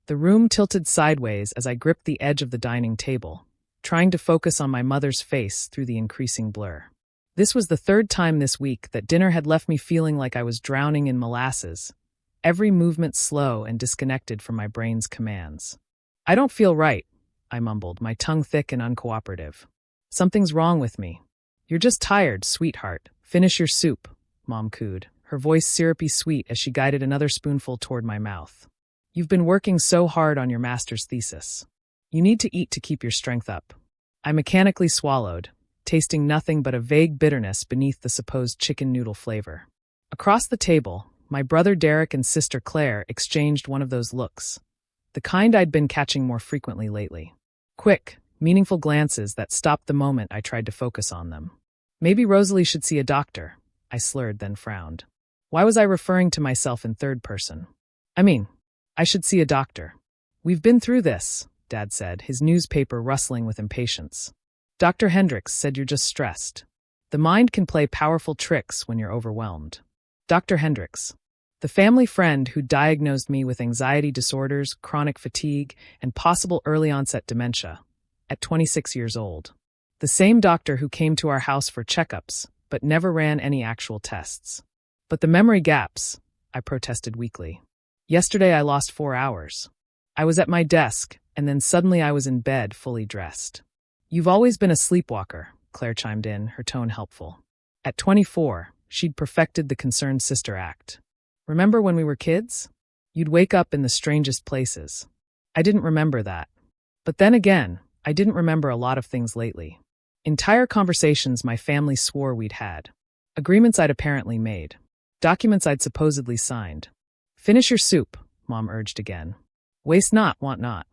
The room tilted sideways as I gripped the edge of the dining table, trying to focus on my mother's face through the increasing blur. This was the third time this week that dinner had left me feeling like I was drowning in molasses, every movement slow and disconnected from my brain's commands. "I don't feel right," I mumbled, my tongue thick and uncooperative. "Something's wrong with me." "You're just tired, sweetheart. Finish your soup," Mom cooed, her voice syrupy sweet as she guided another spoonful toward my mouth. "You've been working so hard on your master's thesis. You need to eat to keep your strength up." I mechanically swallowed, tasting nothing but a vague bitterness beneath the supposed chicken noodle flavor. Across the table, my brother Derek and sister Claire exchanged one of those looks, the kind I'd been catching more frequently lately. Quick, meaningful glances that stopped the moment I tried to focus on them. "Maybe Rosalie should see a doctor," I slurred, then frowned. Why was I referring to myself in third person? I should see a doctor. "We've been through this," Dad said, his newspaper rustling with impatience. "Dr. Hendricks said you're just stressed. The mind can play powerful tricks when you're overwhelmed." Dr. Hendricks, the family friend who diagnosed me with anxiety disorders, chronic fatigue, and possible early-onset dementia, at 26 years old. The same doctor who came to our house for checkups, but never ran any actual tests. "But the memory gaps," I protested weakly. "Yesterday I lost 4 hours. I was at my desk, and then suddenly I was in bed, fully dressed." "You've always been a sleepwalker," Claire chimed in, her tone helpful. At 24, she'd perfected the concerned sister act. "Remember when we were kids? You'd wake up in the strangest places." I didn't remember that. But then again, I didn't remember a lot of things lately. Entire conversations my family swore we'd had. Agreements I'd apparently made. Documents I'd supposedly signed. "Finish your soup," Mom urged again. "Waste not, want not."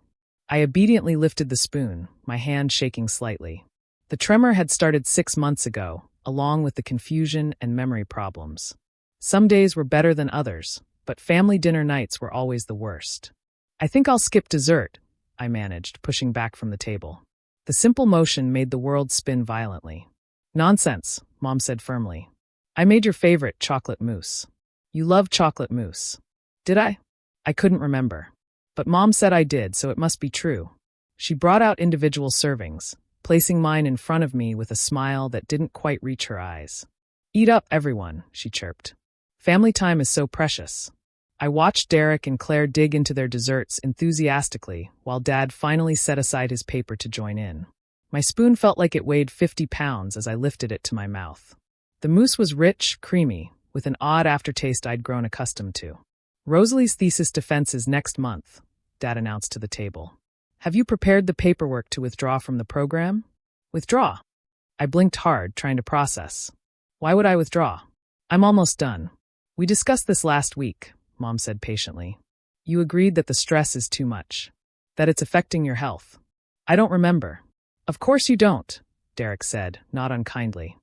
I obediently lifted the spoon, my hand shaking slightly. The tremor had started 6 months ago, along with the confusion and memory problems. Some days were better than others, but family dinner nights were always the worst. "I think I'll skip dessert," I managed, pushing back from the table. The simple motion made the world spin violently. "Nonsense," Mom said firmly. "I made your favorite chocolate mousse. You love chocolate mousse." Did I? I couldn't remember. But Mom said I did, so it must be true. She brought out individual servings, placing mine in front of me with a smile that didn't quite reach her eyes. "Eat up, everyone," she chirped. "Family time is so precious." I watched Derek and Claire dig into their desserts enthusiastically while Dad finally set aside his paper to join in. My spoon felt like it weighed 50 pounds as I lifted it to my mouth. The mousse was rich, creamy, with an odd aftertaste I'd grown accustomed to. "Rosalie's thesis defense is next month," Dad announced to the table. "Have you prepared the paperwork to withdraw from the program?" "Withdraw?" I blinked hard, trying to process. "Why would I withdraw? I'm almost done." "We discussed this last week," Mom said patiently. "You agreed that the stress is too much, that it's affecting your health." "I don't remember." "Of course you don't," Derek said, not unkindly.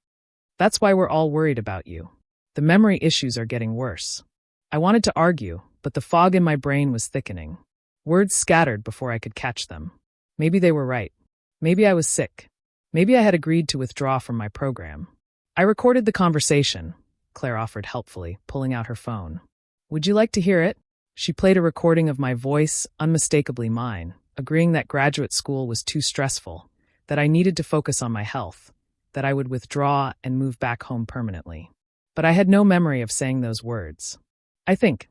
"That's why we're all worried about you. The memory issues are getting worse." I wanted to argue, but the fog in my brain was thickening. Words scattered before I could catch them. Maybe they were right. Maybe I was sick. Maybe I had agreed to withdraw from my program. "I recorded the conversation," Claire offered helpfully, pulling out her phone. "Would you like to hear it?" She played a recording of my voice, unmistakably mine, agreeing that graduate school was too stressful, that I needed to focus on my health, that I would withdraw and move back home permanently. But I had no memory of saying those words. I think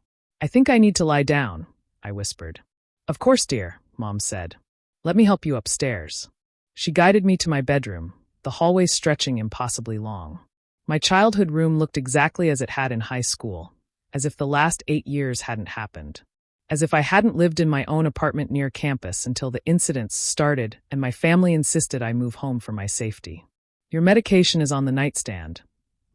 I need to lie down," I whispered. "Of course, dear," Mom said. "Let me help you upstairs." She guided me to my bedroom, the hallway stretching impossibly long. My childhood room looked exactly as it had in high school, as if the last 8 years hadn't happened. As if I hadn't lived in my own apartment near campus until the incidents started and my family insisted I move home for my safety. "Your medication is on the nightstand,"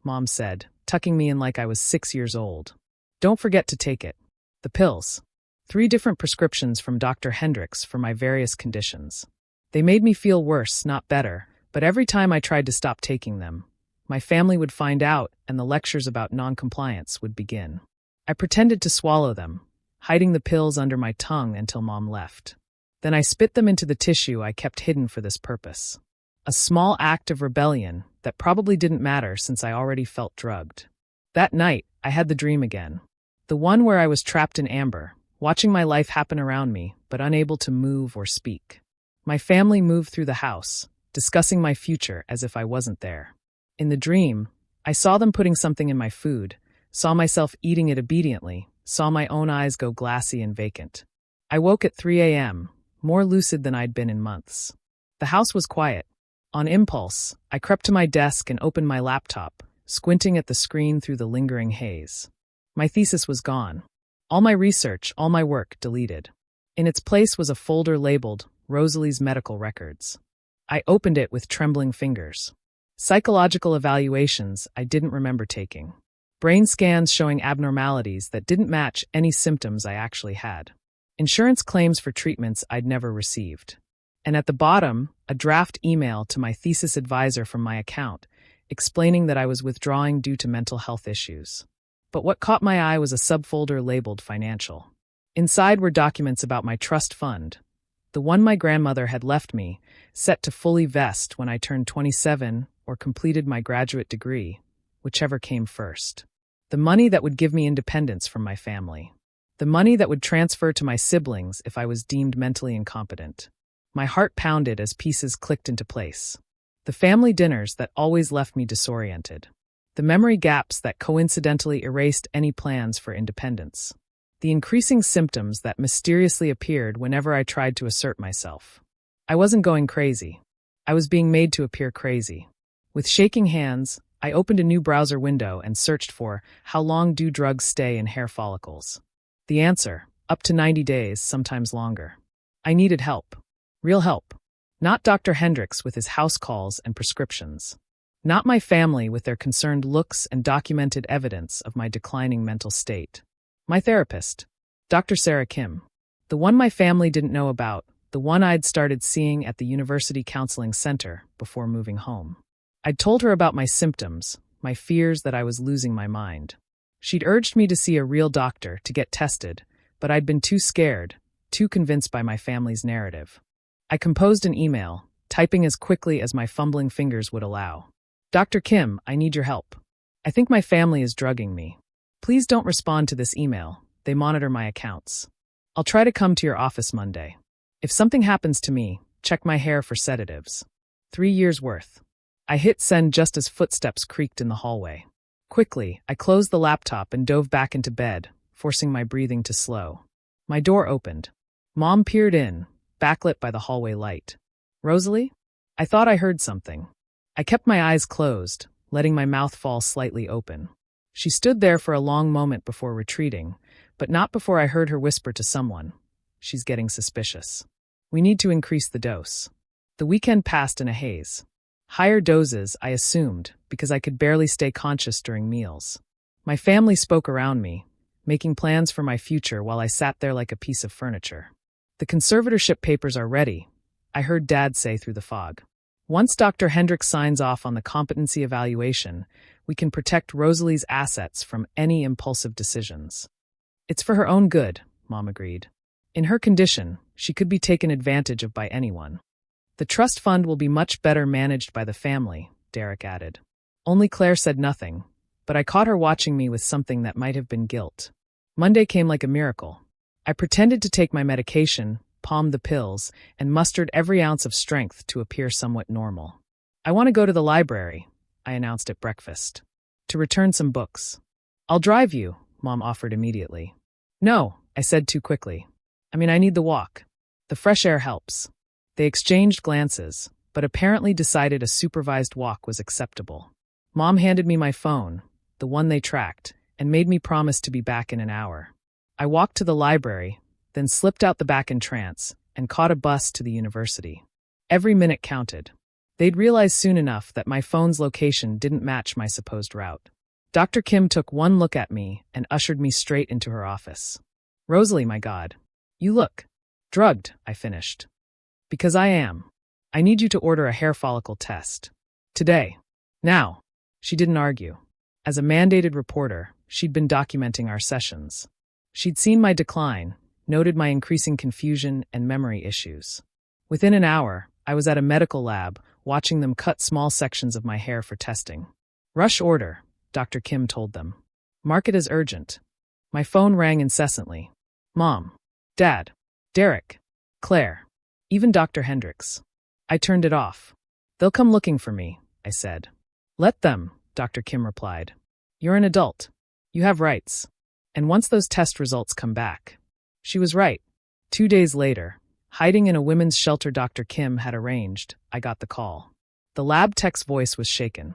Mom said, tucking me in like I was 6 years old. "Don't forget to take it. The pills. 3 different prescriptions from Dr. Hendricks for my various conditions. They made me feel worse, not better, but every time I tried to stop taking them, my family would find out and the lectures about non-compliance would begin. I pretended to swallow them, hiding the pills under my tongue until Mom left. Then I spit them into the tissue I kept hidden for this purpose. A small act of rebellion that probably didn't matter since I already felt drugged. That night, I had the dream again. The one where I was trapped in amber, watching my life happen around me, but unable to move or speak. My family moved through the house, discussing my future as if I wasn't there. In the dream, I saw them putting something in my food, saw myself eating it obediently, saw my own eyes go glassy and vacant. I woke at 3 a.m., more lucid than I'd been in months. The house was quiet. On impulse, I crept to my desk and opened my laptop, squinting at the screen through the lingering haze. My thesis was gone. All my research, all my work, deleted. In its place was a folder labeled Rosalie's Medical Records. I opened it with trembling fingers. Psychological evaluations I didn't remember taking. Brain scans showing abnormalities that didn't match any symptoms I actually had. Insurance claims for treatments I'd never received. And at the bottom, a draft email to my thesis advisor from my account, explaining that I was withdrawing due to mental health issues. But what caught my eye was a subfolder labeled Financial. Inside were documents about my trust fund, the one my grandmother had left me, set to fully vest when I turned 27 or completed my graduate degree, whichever came first. The money that would give me independence from my family. The money that would transfer to my siblings if I was deemed mentally incompetent. My heart pounded as pieces clicked into place. The family dinners that always left me disoriented. The memory gaps that coincidentally erased any plans for independence. The increasing symptoms that mysteriously appeared whenever I tried to assert myself. I wasn't going crazy. I was being made to appear crazy. With shaking hands, I opened a new browser window and searched for how long do drugs stay in hair follicles. The answer, up to 90 days, sometimes longer. I needed help. Real help. Not Dr. Hendricks with his house calls and prescriptions. Not my family with their concerned looks and documented evidence of my declining mental state. My therapist, Dr. Sarah Kim. The one my family didn't know about, the one I'd started seeing at the University Counseling Center before moving home. I'd told her about my symptoms, my fears that I was losing my mind. She'd urged me to see a real doctor to get tested, but I'd been too scared, too convinced by my family's narrative. I composed an email, typing as quickly as my fumbling fingers would allow. Dr. Kim, I need your help. I think my family is drugging me. Please don't respond to this email. They monitor my accounts. I'll try to come to your office Monday. If something happens to me, check my hair for sedatives. 3 years worth. I hit send just as footsteps creaked in the hallway. Quickly, I closed the laptop and dove back into bed, forcing my breathing to slow. My door opened. Mom peered in, backlit by the hallway light. Rosalie? I thought I heard something. I kept my eyes closed, letting my mouth fall slightly open. She stood there for a long moment before retreating, but not before I heard her whisper to someone. She's getting suspicious. We need to increase the dose. The weekend passed in a haze. Higher doses, I assumed, because I could barely stay conscious during meals. My family spoke around me, making plans for my future while I sat there like a piece of furniture. The conservatorship papers are ready, I heard Dad say through the fog. Once Dr. Hendricks signs off on the competency evaluation, we can protect Rosalie's assets from any impulsive decisions. It's for her own good, Mom agreed. In her condition, she could be taken advantage of by anyone. The trust fund will be much better managed by the family, Derek added. Only Claire said nothing, but I caught her watching me with something that might have been guilt. Monday came like a miracle. I pretended to take my medication, palmed the pills, and mustered every ounce of strength to appear somewhat normal. I want to go to the library, I announced at breakfast. To return some books. I'll drive you, Mom offered immediately. No, I said too quickly. I need the walk. The fresh air helps. They exchanged glances, but apparently decided a supervised walk was acceptable. Mom handed me my phone, the one they tracked, and made me promise to be back in an hour. I walked to the library, then slipped out the back entrance, and caught a bus to the university. Every minute counted. They'd realize soon enough that my phone's location didn't match my supposed route. Dr. Kim took one look at me and ushered me straight into her office. Rosalie, my God. You look drugged, I finished. Because I am. I need you to order a hair follicle test. Today. Now. She didn't argue. As a mandated reporter, she'd been documenting our sessions. She'd seen my decline, noted my increasing confusion and memory issues. Within an hour, I was at a medical lab, watching them cut small sections of my hair for testing. Rush order, Dr. Kim told them. Mark it as urgent. My phone rang incessantly. Mom. Dad. Derek, Claire, even Dr. Hendricks. I turned it off. They'll come looking for me, I said. Let them, Dr. Kim replied. You're an adult. You have rights. And once those test results come back. She was right. 2 days later, hiding in a women's shelter Dr. Kim had arranged, I got the call. The lab tech's voice was shaken.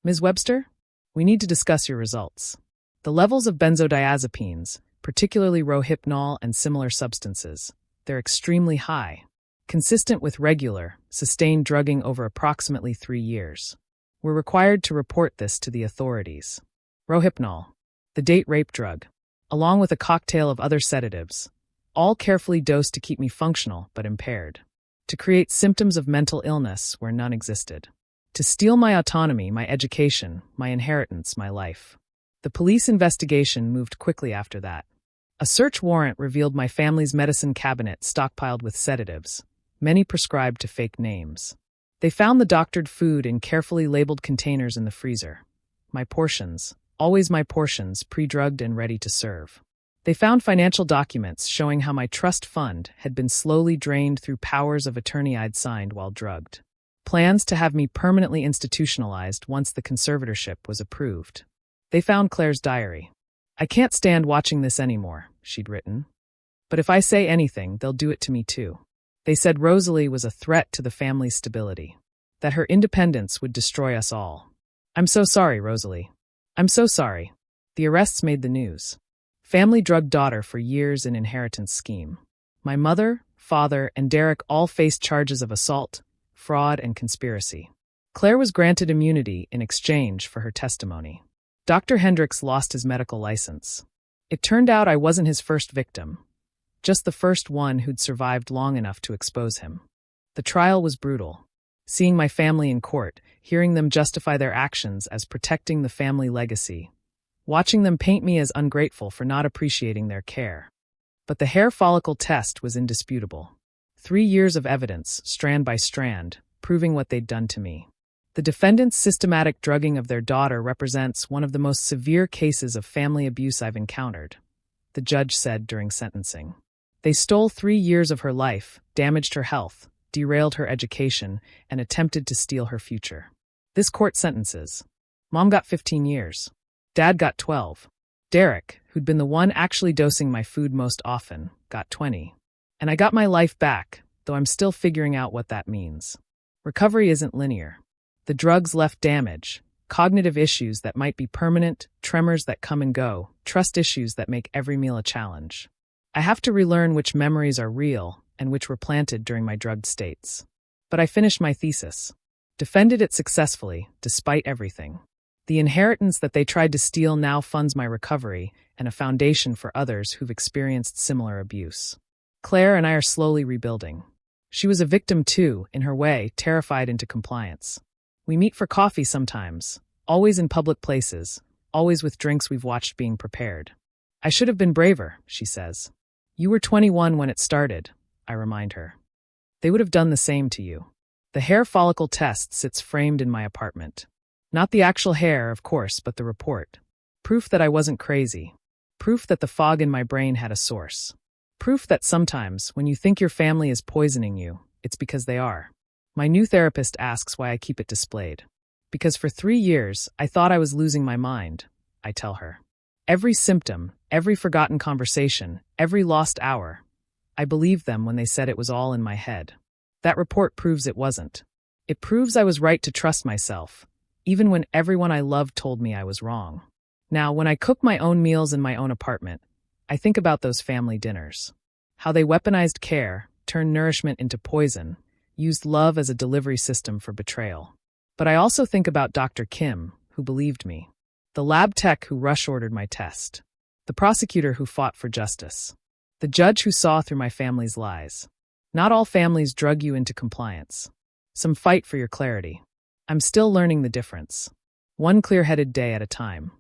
Ms. Webster, we need to discuss your results. The levels of benzodiazepines, particularly rohypnol and similar substances, they're extremely high, consistent with regular, sustained drugging over approximately 3 years. We're required to report this to the authorities. Rohypnol, the date rape drug, along with a cocktail of other sedatives, all carefully dosed to keep me functional but impaired, to create symptoms of mental illness where none existed, to steal my autonomy, my education, my inheritance, my life. The police investigation moved quickly after that. A search warrant revealed my family's medicine cabinet stockpiled with sedatives, many prescribed to fake names. They found the doctored food in carefully labeled containers in the freezer. My portions, always my portions, pre-drugged and ready to serve. They found financial documents showing how my trust fund had been slowly drained through powers of attorney I'd signed while drugged. Plans to have me permanently institutionalized once the conservatorship was approved. They found Claire's diary. I can't stand watching this anymore, she'd written. But if I say anything, they'll do it to me too. They said Rosalie was a threat to the family's stability, that her independence would destroy us all. I'm so sorry, Rosalie. I'm so sorry. The arrests made the news. Family drugged daughter for years in inheritance scheme. My mother, father, and Derek all faced charges of assault, fraud, and conspiracy. Claire was granted immunity in exchange for her testimony. Dr. Hendricks lost his medical license. It turned out I wasn't his first victim, just the first one who'd survived long enough to expose him. The trial was brutal. Seeing my family in court, hearing them justify their actions as protecting the family legacy, watching them paint me as ungrateful for not appreciating their care. But the hair follicle test was indisputable. 3 years of evidence, strand by strand, proving what they'd done to me. The defendant's systematic drugging of their daughter represents one of the most severe cases of family abuse I've encountered, the judge said during sentencing. They stole 3 years of her life, damaged her health, derailed her education, and attempted to steal her future. This court sentences. Mom got 15 years. Dad got 12. Derek, who'd been the one actually dosing my food most often, got 20. And I got my life back, though I'm still figuring out what that means. Recovery isn't linear. The drugs left damage, cognitive issues that might be permanent, tremors that come and go, trust issues that make every meal a challenge. I have to relearn which memories are real and which were planted during my drugged states. But I finished my thesis. Defended it successfully, despite everything. The inheritance that they tried to steal now funds my recovery and a foundation for others who've experienced similar abuse. Claire and I are slowly rebuilding. She was a victim too, in her way, terrified into compliance. We meet for coffee sometimes, always in public places, always with drinks we've watched being prepared. I should have been braver, she says. You were 21 when it started, I remind her. They would have done the same to you. The hair follicle test sits framed in my apartment. Not the actual hair, of course, but the report. Proof that I wasn't crazy. Proof that the fog in my brain had a source. Proof that sometimes, when you think your family is poisoning you, it's because they are. My new therapist asks why I keep it displayed. Because for 3 years, I thought I was losing my mind, I tell her. Every symptom, every forgotten conversation, every lost hour. I believed them when they said it was all in my head. That report proves it wasn't. It proves I was right to trust myself, even when everyone I loved told me I was wrong. Now, when I cook my own meals in my own apartment, I think about those family dinners. How they weaponized care, turned nourishment into poison, used love as a delivery system for betrayal. But I also think about Dr. Kim, who believed me. The lab tech who rush-ordered my test. The prosecutor who fought for justice. The judge who saw through my family's lies. Not all families drug you into compliance. Some fight for your clarity. I'm still learning the difference. One clear-headed day at a time.